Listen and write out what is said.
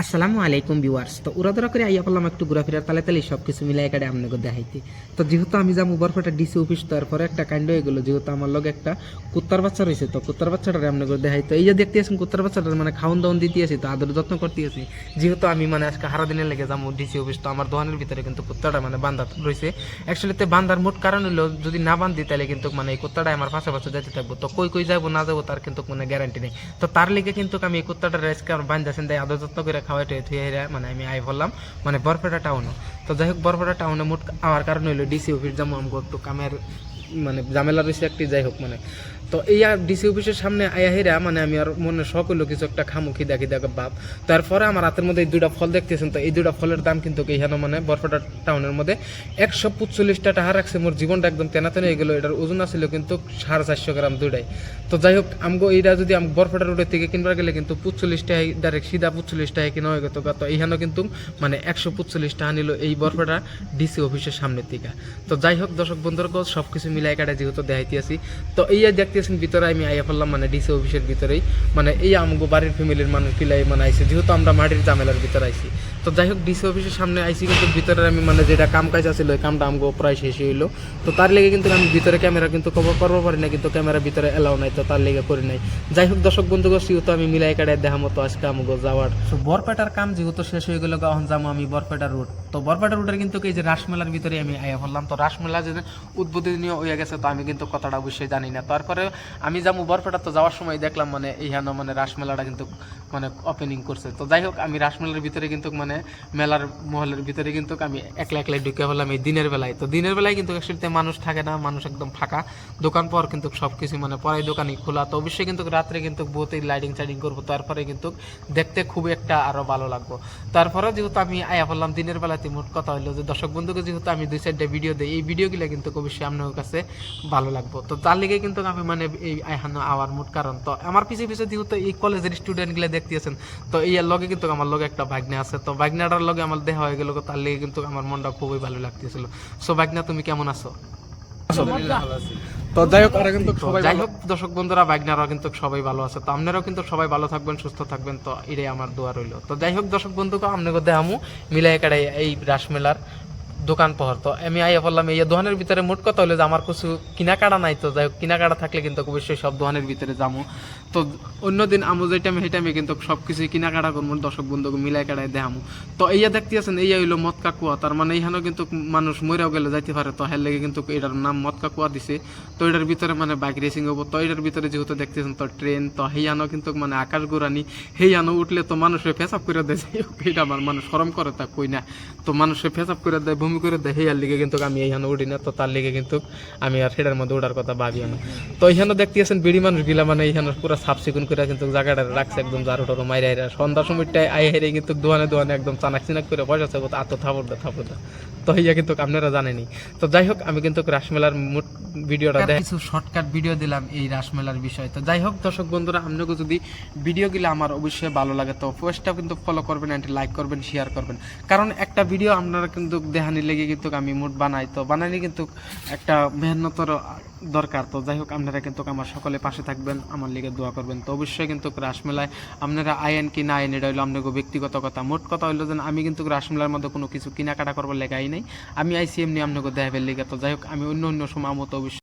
আসসালামু আলাইকুম ভিউয়ার্স। তো উড়াদরা করে আইয়া বললাম একটু ঘোরাফেরার তালে তালে সব কিছু মিলাই একাডে আপনাকে দেখাইতে। তো যেহেতু আমি যাবো বরফাটা ডিসি অফিস, তারপরে একটা কাণ্ড হয়ে গেলো, যেহেতু আমার লগে একটা কুত্তার বাচ্চা রয়েছে, তো কুত্তার বাচ্চাটারে আপনাকে দেখাইতো। এই যে দেখতে আছেন কুত্তার বাচ্চাটার মানে খাওয়ান দাওয়ান দিতে আসি, তো আদর যত্ন করতে আসি। যেহেতু আমি মানে আজকে হারা দিনের লেগে যাবো ডিসি অফিস, তো আমার দোকানের ভিতরে কিন্তু কুত্তাটা মানে বান্ধা রয়েছে। অ্যাকচুয়ালি বান্ধার মোট কারণ হলো যদি না বান্ধি তাহলে কিন্তু মানে এই কুত্তাটা আমার পাশাপাশি যেতে থাকবো, তো কই কই যাবো না যাবো তার কিন্তু মানে গ্যারান্টি নেই। তো তার লেগে কিন্তু আমি এই কুত্তাটার আজকে আমার বান্ধাছেন দেয় আদর যত্ন করে খাওয়াইতে থুয়ে মানে আমি আই বললাম মানে বরপেটা টাউনে। তো যাই হোক বরপেটা টাউনে মোট আমার কারণ হইলো ডিসি অফিস যেমন আমাকে একটু কামের মানে ঝামেলা রয়েছে একটি, যাই হোক মানে। তো এই আর ডিসি অফিসের সামনে আয়া হেরা মানে আমি আর মনে শখ হইলো কিছু একটা খামু খিদা খিদা ভাব। তারপরে আমার হাতের মধ্যে এই দুইটা ফল দেখতেছেন, তো এই দুইটা ফলের দাম কিন্তু এইখানে মানে বরপেটা টাউনের মধ্যে 145 টাকা রাখছে। মোর জীবনটা একদম তেনাতেনে হয়ে গেলো। এটার ওজন আসলে কিন্তু 450 গ্রাম দুইটাই। তো যাই হোক আমগো এইটা যদি আমি বরপেটা রোডের থেকে কিনবার গেলে কিন্তু 45 টাকায় ডাইরেক্ট সিধা 45 টাকায় কিনা হয়ে গেত। তো এইখানেও কিন্তু মানে 145 টাকা নিল এই বরপেটা ডিসি অফিসের সামনের থেকে। তো যাই হোক দর্শক বন্ধুর সব কিছু মিলাই কাটা যেহেতু দেখাইতে আসি, তো এই দেখতেছেন ভিতরে আমি আইয়া ফেললাম মানে ডিসি অফিসের ভিতরেই। মানে এই আমগো বাড়ির ফ্যামিলির মানুষ পিলাই মানে আইসি, যেহেতু আমরা মাটির ঝামেলার ভিতরে আইসি। তো যাই হোক ডিসি অফিসের সামনে আইসি, কিন্তু ভিতরে আমি মানে যেটা কাম কাজ আছিল ওই কামটা আমগো প্রায় শেষ হইলো। তো তার লেগে কিন্তু আমি ভিতরে ক্যামেরা কিন্তু কভার করবো পারি না, কিন্তু ক্যামেরা ভিতরে এলাও নাই, তো তার লেগে করি নাই। যাই হোক দর্শক বন্ধু যেহেতু আমি মিলাই কাটায় দেখা মতো আজকে আমগো যাওয়ার বরপেটার কাম যেহেতু শেষ হয়ে গেল, এখন যাবো আমি বরপেটা রোড। তো বরপেটা রোডের কিন্তু এই যে রাসমেলার ভিতরে আমি আইয়া পড়লাম। তো রাসমেলা যে উদ্বোধনীয় হয়ে গেছে, তো আমি কিন্তু কথাটা অবশ্যই জানি না। তারপরে আমি যাবো বরপেটা, তো যাওয়ার সময় দেখলাম মানে এইখানে মানে রাসমেলাটা কিন্তু মানে ওপেনিং করছে। তো যাই হোক আমি রাসমেলার ভিতরে কিন্তু মানে মেলার মহলের ভিতরে কিন্তু আমি একলা একলাই ঢুকে হলাম এই দিনের বেলায়। তো দিনের বেলায় কিন্তু একসাথে মানুষ থাকে না, মানুষ একদম ফাঁকা, দোকান পর কিন্তু সব কিছু মানে পরে দোকানই খোলা। তো অবশ্যই কিন্তু রাত্রে কিন্তু বহুত লাইটিং টাইটিং করবো, তারপরে কিন্তু দেখতে খুবই একটা আরো ভালো লাগবো। তারপরে যেহেতু আমি আয়া বললাম দিনের বেলাতে, মোট কথা হইলো যে দর্শক বন্ধুকে যেহেতু আমি 2-4টা ভিডিও দিই, এই ভিডিওগুলো কিন্তু অবশ্যই আপনার কাছে ভালো লাগবো। তো তার লেগে কিন্তু আমি মানে এই আইহানো আওয়ার মোট কারণ। তো আমার পিছিয়ে পিছিয়ে যেহেতু এই কলেজের স্টুডেন্টগুলো দেখতেছেন, তো এই লগে কিন্তু আমার লগে একটা ভাগ্নে আছে। তো ভাগ্নাটার লগে আমার দেখা হয়ে গেল, তার লেগে কিন্তু আমার মনটা খুবই ভালো লাগতেছিল। সো ভাগ্না তুমি কেমন আছো? তো যাই হোক যাই হোক দর্শক বন্ধুরা ভাগ্নারা কিন্তু সবাই ভালো আছে, তো আপনারাও কিন্তু সবাই ভালো থাকবেন, সুস্থ থাকবেন, তো এটাই আমার দোয়া রইল। তো যাই হোক দর্শক বন্ধুকে আপনাকে দেখামু মিলাই কাটাই এই রাসমেলার দোকান পহর। তো আমি আইয়া বললাম এই দোকানের ভিতরে মোট কথা হলো যে আমার কিছু কিনাকাটা নাই। তো যাই হোক কিনাকাটা থাকলে কিন্তু অবশ্যই সব দোকানের ভিতরে যাবো। তো অন্যদিন আমু যে টাইমে সেই টাইমে কিন্তু সব কিছুই কিনাকাটা করবো, দর্শক বন্ধুকে মিলাই কাটায় দেখামু। তো এইয়া দেখতে আছেন এই হইলো মদকা কুয়া, তার মানে এইখানেও কিন্তু মানুষ মরেও গেলে যাইতে পারে। তো হের লেগে কিন্তু এটার নাম মদকা কুয়া দিছে। তো এটার ভিতরে মানে বাইক রেসিং হবো। তো এটার ভিতরে যেহেতু দেখতেছেন তো ট্রেন, তো হেয়ানো কিন্তু মানে আকাশ গোড়ানি, হেয়ানো উঠলে তো মানুষের ফেসাপ করে দেয়। যাই হোক এটা আমার মানুষ সরম করে তা কই না, তো মানুষের ফেসাপ করে দেয়, ভূমি করে দেয়, হেয়ার লিগে কিন্তু আমি এইখানে উঠি না। তো তার লিগে কিন্তু আমি আর সেটার মধ্যে ওঠার কথা ভাবি না। তো এইখানে দেখতেছেন বিড়ি মানুষ গিলা মানে এইখানে পুরো সাফ সিকুন করে কিন্তু জায়গাটা রাখছে একদম ঝাড়ু টাড়ু মাইরা। সন্ধ্যার সময়টায় আই হেরে কিন্তু দোয়ানে দোয়ানে একদম চানাক চিনাক করে বসাচ্ছে, আতো থাপড় দা। তো ইয়া কিন্তু আপনারা জানেনি। তো যাই হোক আমি কিন্তু রাসমেলার ভিডিওটা কিছু শর্টকাট ভিডিও দিলাম এই রাসমেলার বিষয়। তো যাই হোক দর্শক বন্ধুরা আপনাকে যদি ভিডিওগুলো আমার অবশ্যই ভালো লাগে, তো পোস্টটা কিন্তু ফলো করবেন, এন্ড লাইক করবেন, শেয়ার করবেন। কারণ একটা ভিডিও আপনারা কিন্তু দেখানি লেগে কিন্তু আমি মোট বানাই, তো বানাইলে কিন্তু একটা মেহনতর দরকার। তো যাই হোক আপনারা কিন্তু আমার সকলে পাশে থাকবেন, আমার লিগে দোয়া করবেন। তো অবশ্যই কিন্তু রাসমেলায় আপনারা আইন কি না আইন এটা হইলো আপনাকে ব্যক্তিগত কথা। মোট কথা হইলো যে আমি কিন্তু রাসমেলার মধ্যে কোনো কিছু কেনাকাটা করবার লেগাই নাই, আমি আইসি এমনি আপনাকে দেখাবের লেগে। তো যাই হোক আমি অন্য সময় মতো অবশ্যই